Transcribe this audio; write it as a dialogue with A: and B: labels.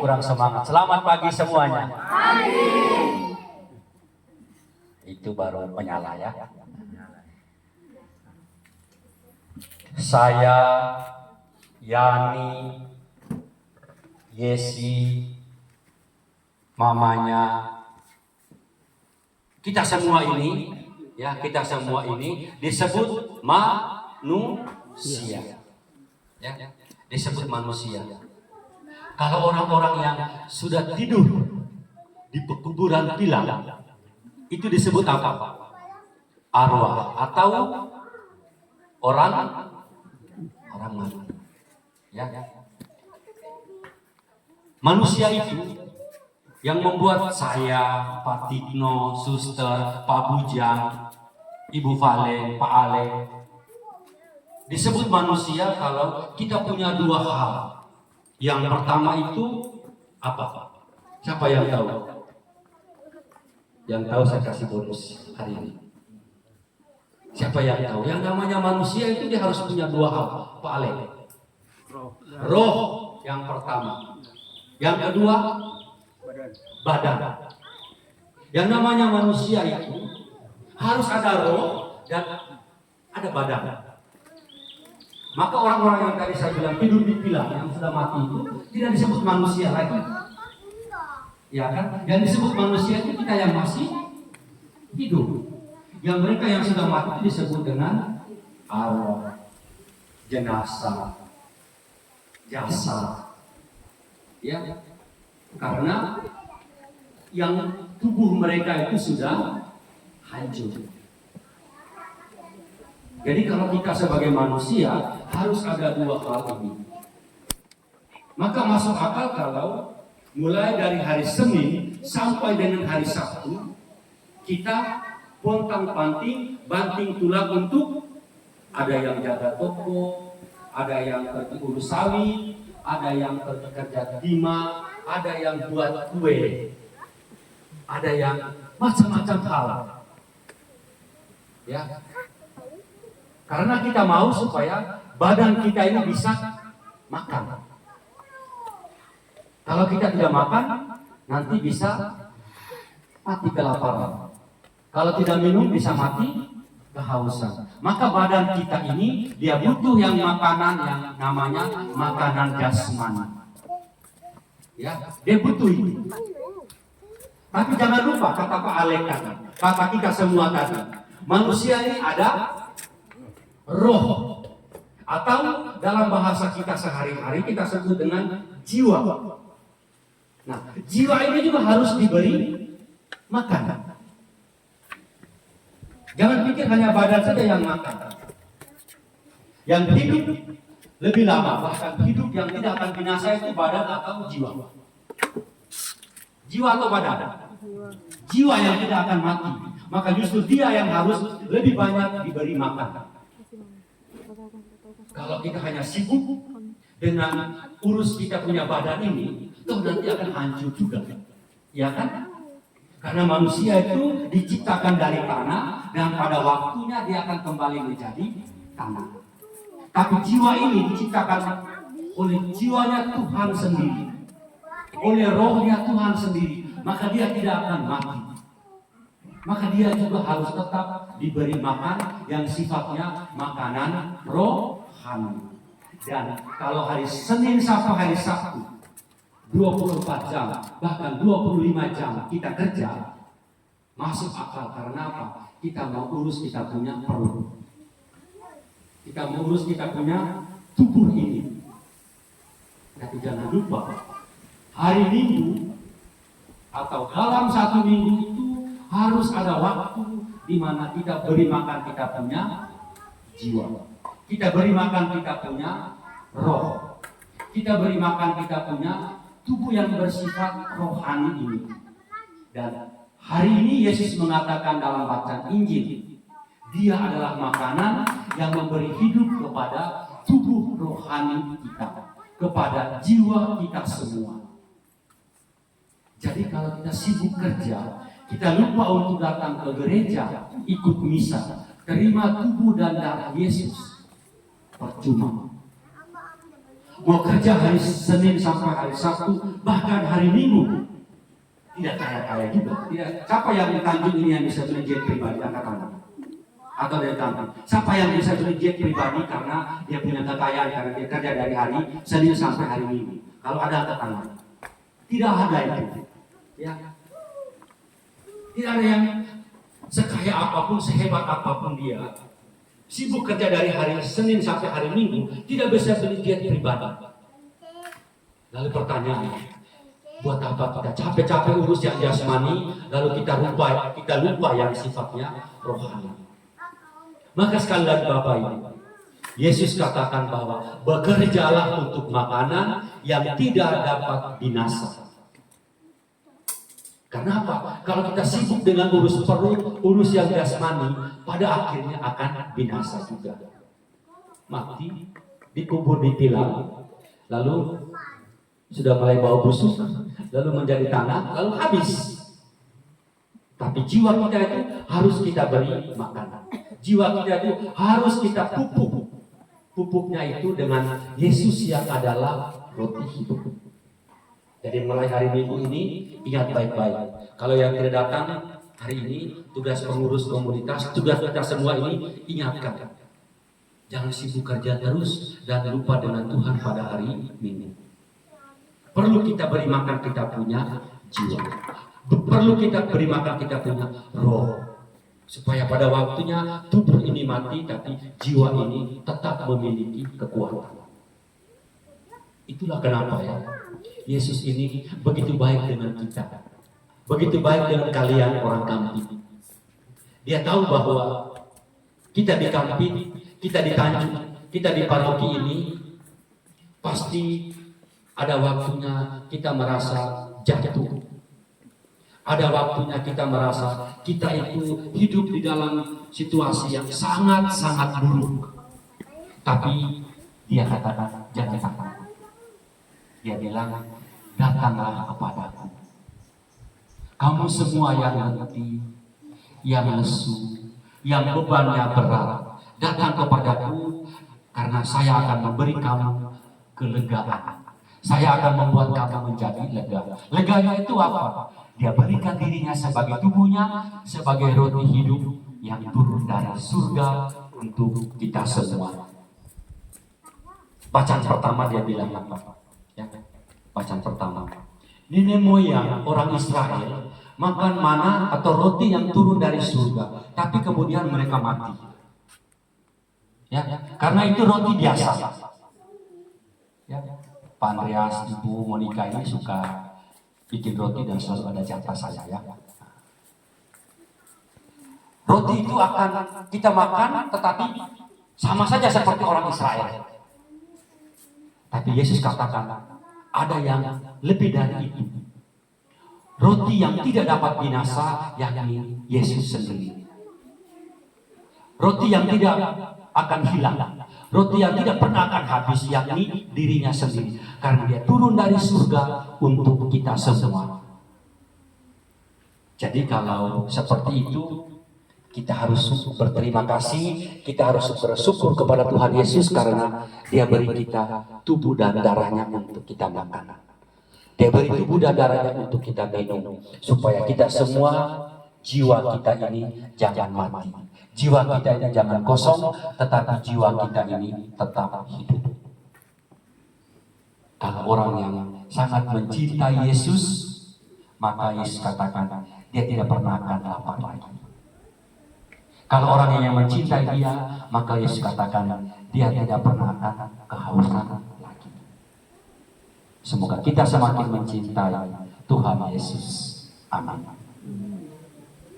A: kurang semangat. Selamat pagi semuanya. Itu baru penyala ya. Saya, Yani, Yesi, mamanya, kita semua ini disebut manusia. Ya, disebut manusia. Kalau orang-orang yang sudah tidur di pekuburan bilang, itu disebut apa? Arwah atau orang mati. Ya. Manusia itu yang membuat saya, Pak Tikno, Suster, Pak Bujang, Ibu Valen, Pak Ale disebut manusia kalau kita punya dua hal. Yang pertama itu apa? Siapa yang tahu? Yang tahu saya kasih bonus hari ini. Siapa yang tahu? Yang namanya manusia itu dia harus punya dua hal. Pak Ale. Roh yang pertama. Yang kedua badan. Yang namanya manusia itu harus ada roh dan ada badan. Maka orang-orang yang tadi saya bilang tidur di pilar yang sudah mati itu tidak disebut manusia lagi. Ya kan? Yang disebut manusia itu kita yang masih hidup. Yang mereka yang sudah mati itu disebut dengan arwah, jenazah, jasad. Ya. Karena yang tubuh mereka itu sudah hancur. Jadi kalau kita sebagai manusia harus ada dua hal ini. Maka masuk akal kalau mulai dari hari Senin sampai dengan hari Sabtu kita pontang-panting, banting tulang untuk ada yang jaga toko, ada yang pergi urus sawit, ada yang pergi kerja timah, ada yang buat kue, ada yang macam-macam hal. Ya. Karena kita mau supaya badan kita ini bisa makan. Kalau kita tidak makan, nanti bisa mati kelaparan. Kalau tidak minum, bisa mati kehausan. Maka badan kita ini, dia butuh yang makanan yang namanya makanan jasmani. Ya, dia butuh itu. Tapi jangan lupa kata Pak Alek tadi, kata kita semua tadi, manusia ini ada roh, atau dalam bahasa kita sehari-hari kita sebut dengan jiwa. Nah, jiwa ini juga harus diberi makan. Jangan pikir hanya badan saja yang makan. Yang hidup lebih lama, bahkan hidup yang tidak akan binasa itu badan atau jiwa. Jiwa atau badan? Jiwa yang tidak akan mati. Maka justru dia yang harus lebih banyak diberi makan. Kalau kita hanya sibuk dengan urus kita punya badan ini, toh nanti akan hancur juga. Ya kan? Karena manusia itu diciptakan dari tanah dan pada waktunya dia akan kembali menjadi tanah. Tapi jiwa ini diciptakan oleh jiwanya Tuhan sendiri, oleh rohnya Tuhan sendiri, maka dia tidak akan mati. Maka dia juga harus tetap diberi makan yang sifatnya makanan rohani. Dan kalau hari Senin sampai hari Sabtu 24 jam, bahkan 25 jam kita kerja, masuk akal. Karena apa? Kita mau urus kita punya perut. Kita mau urus kita punya tubuh ini. Tapi jangan lupa, hari Minggu atau dalam satu minggu itu harus ada waktu di mana kita beri makan kita punya jiwa. Kita beri makan kita punya roh. Kita beri makan kita punya tubuh yang bersifat rohani ini. Dan hari ini Yesus mengatakan dalam bacaan Injil, dia adalah makanan yang memberi hidup kepada tubuh rohani kita, kepada jiwa kita semua. Jadi kalau kita sibuk kerja, kita lupa untuk datang ke gereja, ikut misa, terima tubuh dan darah Yesus, percuma. mau kerja hari Senin sampai hari Sabtu, bahkan hari Minggu. Tidak kaya-kaya juga. Tidak. Siapa yang di Tanjung ini yang bisa beli jet pribadi? Angkat tangan. Atau dari Tanjung. Siapa yang bisa beli jet pribadi karena dia punya kekayaan, karena dia kerja dari hari Senin sampai hari Minggu? Kalau ada, angkat tangan. Tidak ada itu. Ya. Tidak ada yang sekaya apapun, sehebat apapun dia, sibuk kerja dari hari Senin sampai hari Minggu, tidak bisa beli jet pribadi. Lalu pertanyaannya, buat apa kita capek-capek urus yang jasmani, lalu kita lupa yang sifatnya rohani. Maka sekali lagi Bapak Ibu, Yesus katakan bahwa bekerjalah untuk makanan yang tidak dapat binasa. Karena apa? Kalau kita sibuk dengan urus perut, urus yang jasmani, pada akhirnya akan binasa juga. Mati, dikubur di tilam, lalu sudah mulai bau busuk, lalu menjadi tanah, lalu habis. Tapi jiwa kita itu harus kita beri makanan. Jiwa kita itu harus kita pupuk. Pupuknya itu dengan Yesus yang adalah roti hidup. Jadi mulai hari Minggu ini, ingat baik-baik. Kalau yang tidak datang hari ini, tugas pengurus komunitas, tugas kita semua ini, ingatkan. Jangan sibuk kerja terus dan lupa dengan Tuhan pada hari Minggu. Perlu kita beri makan kita punya jiwa. Perlu kita beri makan kita punya roh. Supaya pada waktunya tubuh ini mati, tapi jiwa ini tetap memiliki kekuatan. Itulah kenapa ya, Yesus ini begitu baik dengan kita. Begitu baik dengan kalian orang Kamping. Dia tahu bahwa kita di Kamping, kita di Tanjung, kita di paroki ini, pasti ada waktunya kita merasa jatuh. Ada waktunya kita merasa kita itu hidup di dalam situasi yang sangat-sangat buruk. Tapi dia katakan, jangan takut. Dia bilang, datanglah kepadaku. Kamu semua yang letih, yang lesu, yang bebannya berat, datang kepadaku, karena saya akan memberi kamu kelegaan. Saya akan membuat kamu menjadi lega. Leganya itu apa? Dia berikan dirinya sebagai tubuhnya, sebagai roti hidup yang turun dari surga untuk kita semua. Bacaan pertama dia bilang apa? Ya, bacaan pertama. Nenek moyang orang Israel makan mana atau roti yang turun dari surga, tapi kemudian mereka mati. Ya, karena itu roti biasa. Ya, Pak Andreas, Ibu Monica ini suka bikin roti dan selalu ada jatah saya ya. Roti itu akan kita makan, tetapi sama saja seperti orang Israel. Tapi Yesus katakan, ada yang lebih dari itu. Roti yang tidak dapat binasa, yakni Yesus sendiri. Roti yang tidak akan hilang. Roti yang tidak pernah akan habis, yakni dirinya sendiri. Karena dia turun dari surga untuk kita semua. Jadi kalau seperti itu, kita harus berterima kasih, kita harus bersyukur kepada Tuhan Yesus karena Dia beri kita tubuh dan darahnya untuk kita makan. Dia beri tubuh dan darahnya untuk kita minum, supaya kita semua, jiwa kita ini jangan mati. Jiwa kita ini jangan kosong, tetapi jiwa kita ini tetap hidup. Kalau orang yang sangat mencintai Yesus, maka Yesus katakan, dia tidak pernah akan lapar lagi. Kalau orang yang mencintai dia, maka Yesus katakan dia tidak pernah akan kehausan lagi. Semoga kita semakin mencintai Tuhan Yesus. Amin.